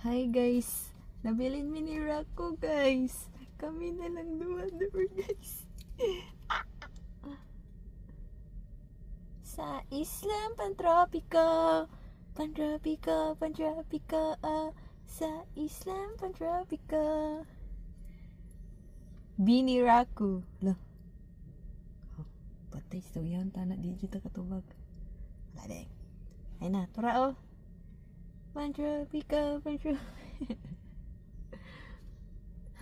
Hi guys, nabilin mi ni Rako guys. Kami na lang duwa guys. Sa Islam Pantropika, Pantropika, Pantropika, sa Islam Pantropika. Bini Rako. Lah. Oh, patay sa yan tanak di juta katubag. Wala deng. Ay na, tura oh. Pantropika, Pantropika.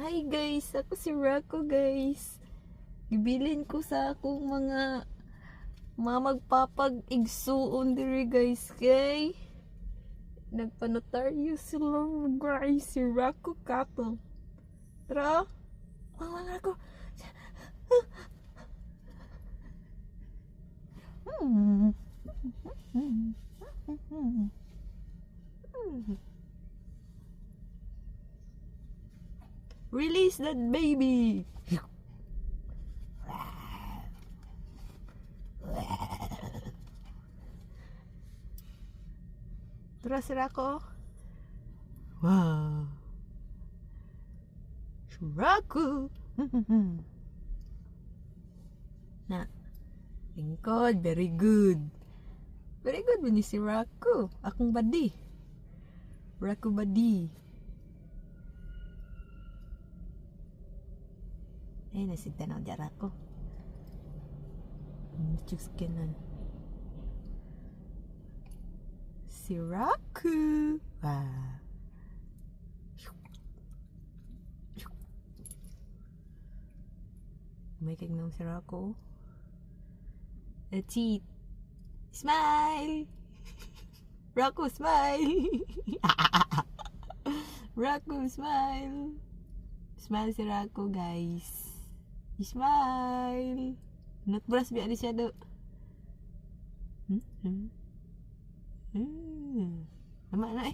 Hi guys, ako si Rako guys. Gibilin ko sa akong mga magpapag-igsuon diri guys kay nagpanotaryo sila guys si Rako Kato. Tara, mga Rako. Release that baby. Terus Rako. Wow. Rako. Nah, lingkod, very good. Very good ba ni si Rako? Akong badi. Rako badi. Eh, nasinta na dyan ako. Chuk skin na. Si Rako. Wow. May kagnong si Rako. A cheat. Smile. Rako, smile. Rako, smile. Smile si Rako, guys. Smile. Not brush biar di shadow. Lama nak